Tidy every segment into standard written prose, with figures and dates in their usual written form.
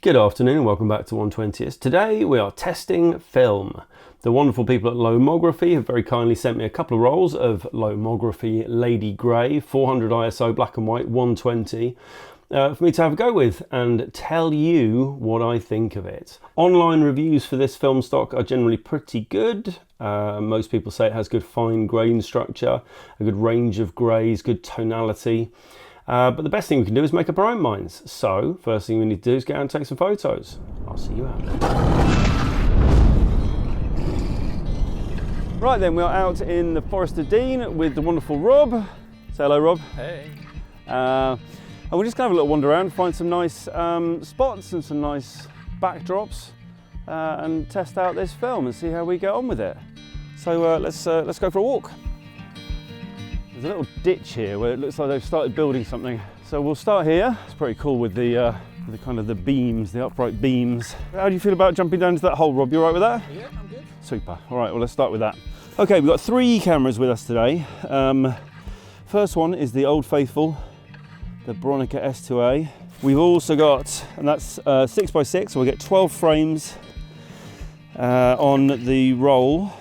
Good afternoon and welcome back to 120s. Today we are testing film. The wonderful people at Lomography have very kindly sent me a couple of rolls of Lomography Lady Grey, 400 ISO black and white, 120, for me to have a go with and tell you what I think of it. Online reviews for this film stock are generally pretty good. Most people say it has good fine grain structure, a good range of greys, good tonality. But the best thing we can do is make up our own minds. So, first thing we need to do is get out and take some photos. I'll see you out. Right then, we are out in the Forest of Dean with the wonderful Rob. Say hello, Rob. Hey. And we're just going to have a little wander around, find some nice spots and some nice backdrops and test out this film and see how we get on with it. So let's go for a walk. There's a little ditch here where it looks like they've started building something. So we'll start here. It's pretty cool with the kind of the beams, the upright beams. How do you feel about jumping down into that hole, Rob? You all right with that? Yeah, I'm good. Super. All right, well, let's start with that. Okay, we've got 3 cameras with us today. First one is the old faithful, the Bronica S2A. We've also got, and that's 6x6, so we get 12 frames on the roll.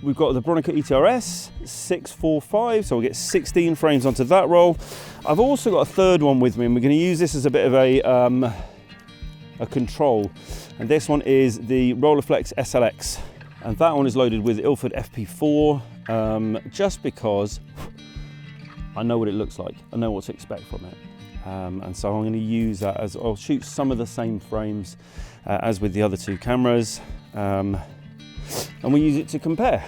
We've got the Bronica ETRS 645, so we'll get 16 frames onto that roll. I've also got a third one with me, and we're going to use this as a bit of a control. And this one is the Rolleiflex SLX, and that one is loaded with Ilford FP4, just because I know what it looks like. I know what to expect from it, and so I'm going to use that as I'll shoot some of the same frames as with the other 2 cameras. And we use it to compare.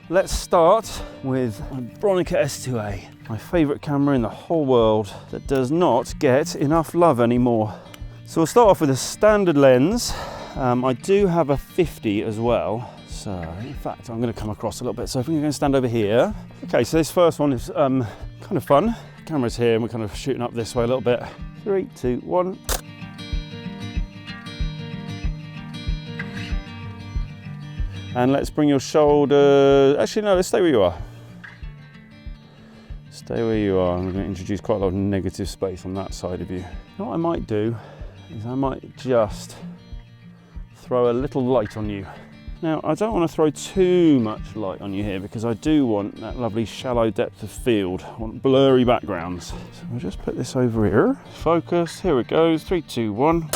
Let's start with my Bronica S2A, my favourite camera in the whole world that does not get enough love anymore. So we'll start off with a standard lens. I do have a 50 as well, so in fact I'm going to come across a little bit. So if we're going to stand over here. Okay, so this first one is kind of fun. The camera's here and we're kind of shooting up this way a little bit. 3, 2, 1. And let's bring your shoulder, actually no, let's stay where you are. Stay where you are. I'm going to introduce quite a lot of negative space on that side of you. What I might do is I might just throw a little light on you. Now, I don't want to throw too much light on you here because I do want that lovely shallow depth of field. I want blurry backgrounds. So I'll just put this over here. Focus, here it goes, 3, 2, 1.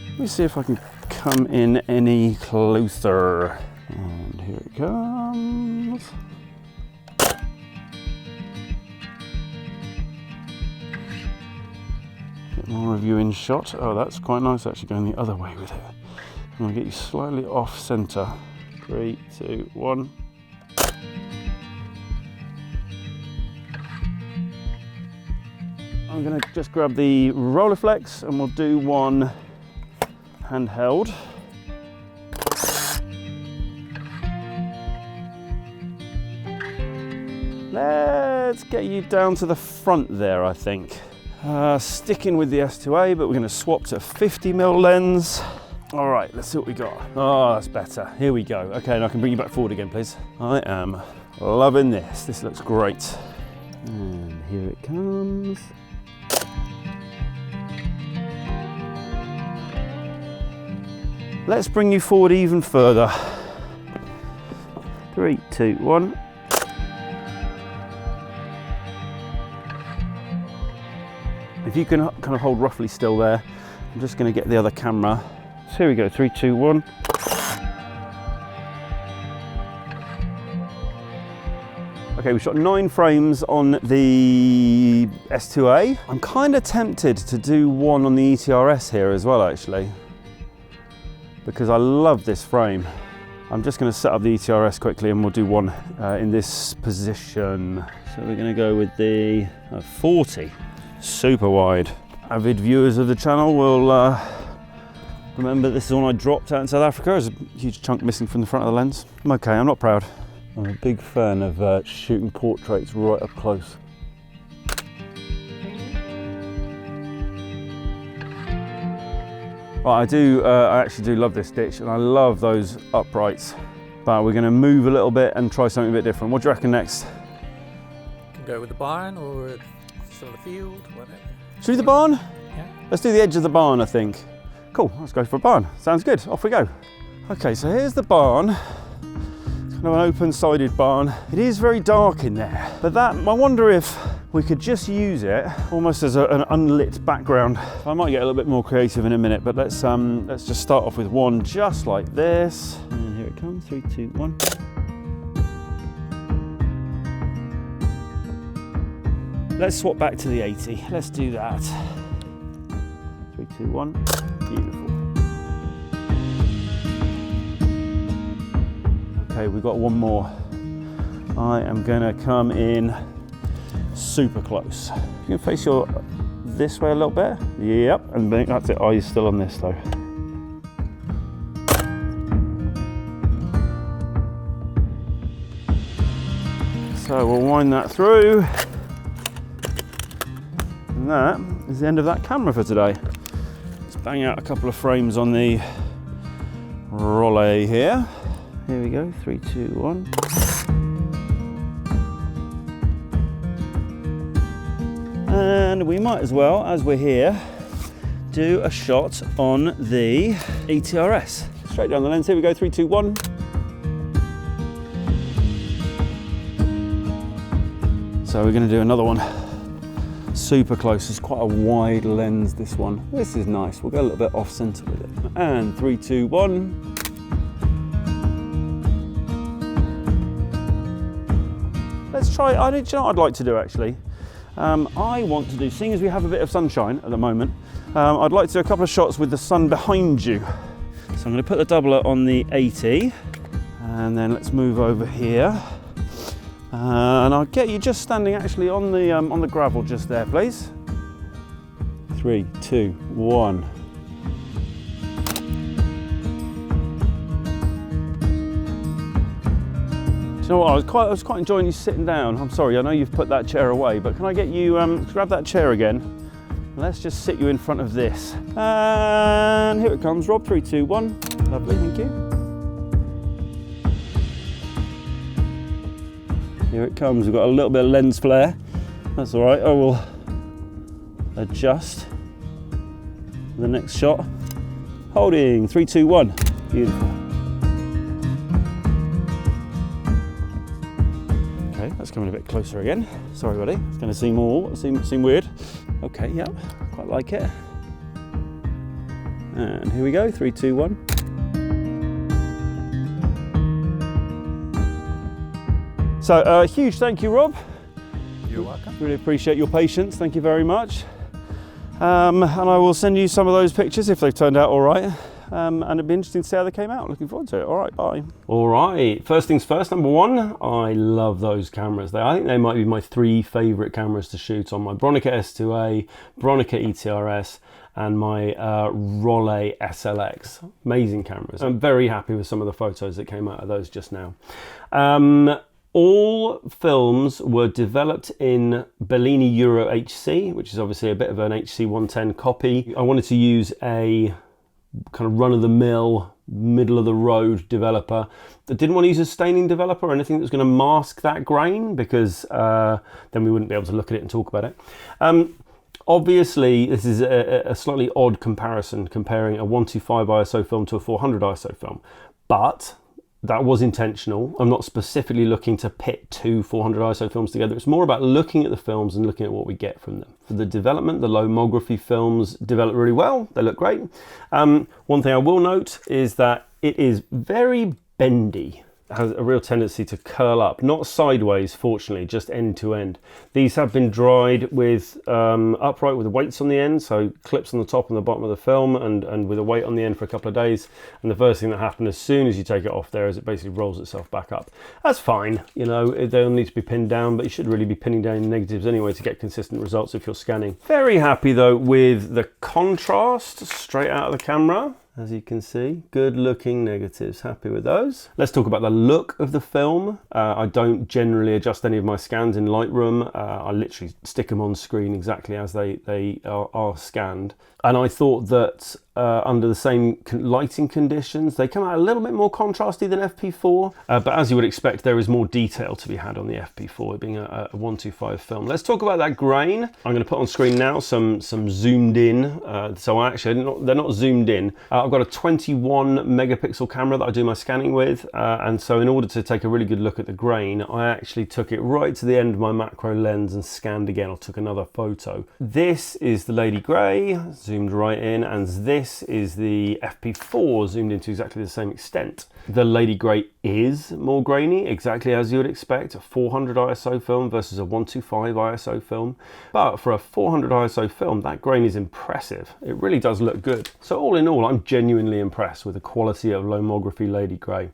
Let me see if I can come in any closer. And here it comes. Get more of you in shot. Oh, that's quite nice actually going the other way with it. I'm going to get you slightly off centre. 3, 2, 1. I'm going to just grab the Rolleiflex and we'll do one handheld. Let's get you down to the front there, I think. Sticking with the S2A, but we're going to swap to a 50mm lens. All right, let's see what we got. Oh, that's better. Here we go. Okay, and I can bring you back forward again, please. I am loving this. This looks great. And here it comes. Let's bring you forward even further. 3, 2, 1. If you can kind of hold roughly still there, I'm just going to get the other camera. So here we go, 3, 2, 1. Okay, we've shot 9 frames on the S2A. I'm kind of tempted to do one on the ETRS here as well, actually, because I love this frame. I'm just going to set up the ETRS quickly and we'll do one in this position. So we're going to go with the 40, super wide. Avid viewers of the channel will remember this is one I dropped out in South Africa. There's a huge chunk missing from the front of the lens. I'm okay, I'm not proud. I'm a big fan of shooting portraits right up close. Well, I actually do love this ditch and I love those uprights, but we're going to move a little bit and try something a bit different. What do you reckon next? Can go with the barn or Still the field, whatever. Should we do the barn? Yeah. Let's do the edge of the barn, I think. Cool, let's go for a barn. Sounds good, off we go. Okay, so here's the barn. It's kind of an open-sided barn. It is very dark in there, but I wonder if we could just use it almost as an unlit background. I might get a little bit more creative in a minute, but let's just start off with one just like this. And here it comes, 3, 2, 1. Let's swap back to the 80. Let's do that. 3, 2, 1. Beautiful. Okay, we've got one more. I am gonna come in super close. You can face this way a little bit. Yep, and that's it. Eyes still on this though. So we'll wind that through. And that is the end of that camera for today. Let's bang out a couple of frames on the Rolle here. Here we go, 3, 2, 1. And we might as well, as we're here, do a shot on the ETRS. Straight down the lens, here we go, 3, 2, 1. So we're gonna do another one. Super close, it's quite a wide lens, this one. This is nice, we'll go a little bit off center with it. And 3, 2, 1. Let's try, do you know what I'd like to do actually? I want to do, seeing as we have a bit of sunshine at the moment, I'd like to do a couple of shots with the sun behind you. So I'm going to put the doubler on the 80, and then let's move over here. And I'll get you just standing actually on the gravel just there, please. 3, 2, 1. Do you know what, I was quite enjoying you sitting down. I'm sorry, I know you've put that chair away, but can I get you, grab that chair again. Let's just sit you in front of this. And here it comes, Rob, 3, 2, 1. Lovely, thank you. Here it comes, we've got a little bit of lens flare. That's all right, I will adjust the next shot. Holding, 3, 2, 1. Beautiful. Let's come in a bit closer again. Sorry, buddy. It's going to seem weird. Okay, yeah, quite like it. And here we go. 3, 2, 1. So, huge thank you, Rob. You're welcome. Really appreciate your patience. Thank you very much. And I will send you some of those pictures if they've turned out all right. And it'd be interesting to see how they came out. Looking forward to it. All right, bye. All right, first things first, number one, I love those cameras. I think they might be my 3 favorite cameras to shoot on: my Bronica S2A, Bronica ETRS, and my Rolle SLX. Amazing cameras. I'm very happy with some of the photos that came out of those just now. All films were developed in Bellini Euro HC, which is obviously a bit of an HC 110 copy. I wanted to use a kind of run-of-the-mill, middle-of-the-road developer that didn't want to use a staining developer or anything that was going to mask that grain, because then we wouldn't be able to look at it and talk about it. Obviously, this is a slightly odd comparison, comparing a 125 ISO film to a 400 ISO film, but that was intentional. I'm not specifically looking to pit 2 400 ISO films together. It's more about looking at the films and looking at what we get from them. For the development, the Lomography films develop really well. They look great. One thing I will note is that it is very bendy. It has a real tendency to curl up, not sideways, fortunately, just end to end. These have been dried with upright with the weights on the end, so clips on the top and the bottom of the film, and with a weight on the end for a couple of days. And the first thing that happened as soon as you take it off there is it basically rolls itself back up. That's fine, you know, they'll need to be pinned down, but you should really be pinning down negatives anyway to get consistent results if you're scanning. Very happy though with the contrast straight out of the camera. As you can see, good looking negatives, happy with those. Let's talk about the look of the film. I don't generally adjust any of my scans in Lightroom. I literally stick them on screen exactly as they are scanned. And I thought that under the same lighting conditions. They come out a little bit more contrasty than FP4, but as you would expect, there is more detail to be had on the FP4, it being a 125 film. Let's talk about that grain. I'm going to put on screen now some zoomed in. So they're not zoomed in. I've got a 21 megapixel camera that I do my scanning with, and so in order to take a really good look at the grain, I actually took it right to the end of my macro lens and scanned again, or took another photo. This is the Lady Grey, zoomed right in, and this is the FP4 zoomed in to exactly the same extent. The Lady Grey is more grainy, exactly as you would expect, a 400 ISO film versus a 125 ISO film. But for a 400 ISO film, that grain is impressive. It really does look good. So all in all, I'm genuinely impressed with the quality of Lomography Lady Grey.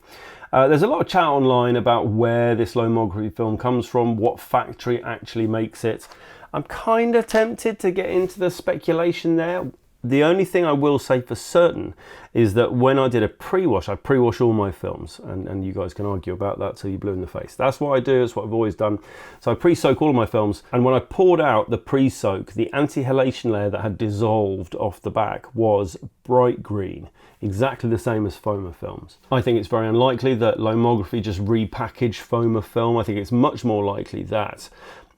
There's a lot of chat online about where this Lomography film comes from, what factory actually makes it. I'm kind of tempted to get into the speculation there. The only thing I will say for certain is that when I did a pre-wash, I pre-wash all my films, and you guys can argue about that till you're blue in the face. That's what I do, that's what I've always done. So I pre-soak all of my films, and when I poured out the pre-soak, the anti-halation layer that had dissolved off the back was bright green, exactly the same as Foma films. I think it's very unlikely that Lomography just repackaged Foma film. I think it's much more likely that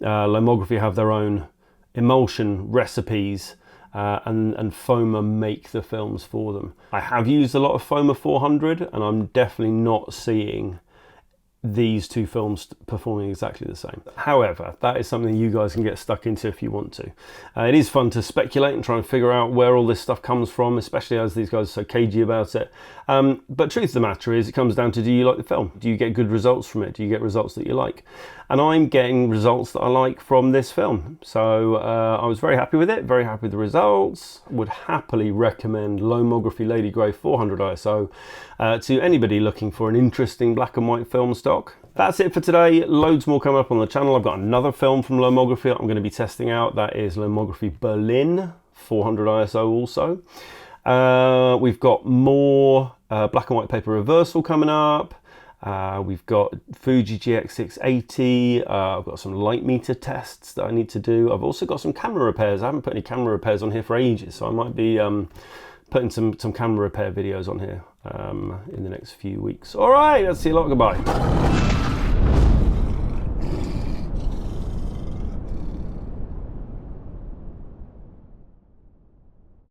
Lomography have their own emulsion recipes, and Foma make the films for them. I have used a lot of Foma 400, and I'm definitely not seeing these two films performing exactly the same. However, that is something you guys can get stuck into if you want to. It is fun to speculate and try and figure out where all this stuff comes from, especially as these guys are so cagey about it. But truth of the matter is, it comes down to, do you like the film? Do you get good results from it? Do you get results that you like? And I'm getting results that I like from this film. So I was very happy with it, very happy with the results. Would happily recommend Lomography Lady Grey 400 ISO to anybody looking for an interesting black and white film stock. That's it for today. Loads more coming up on the channel. I've got another film from Lomography I'm going to be testing out. That is Lomography Berlin 400 ISO also. We've got more black and white paper reversal coming up. We've got Fuji GX680. I've got some light meter tests that I need to do. I've also got some camera repairs. I haven't put any camera repairs on here for ages, so I might be putting some camera repair videos on here in the next few weeks. All right, let's see you lot. Goodbye.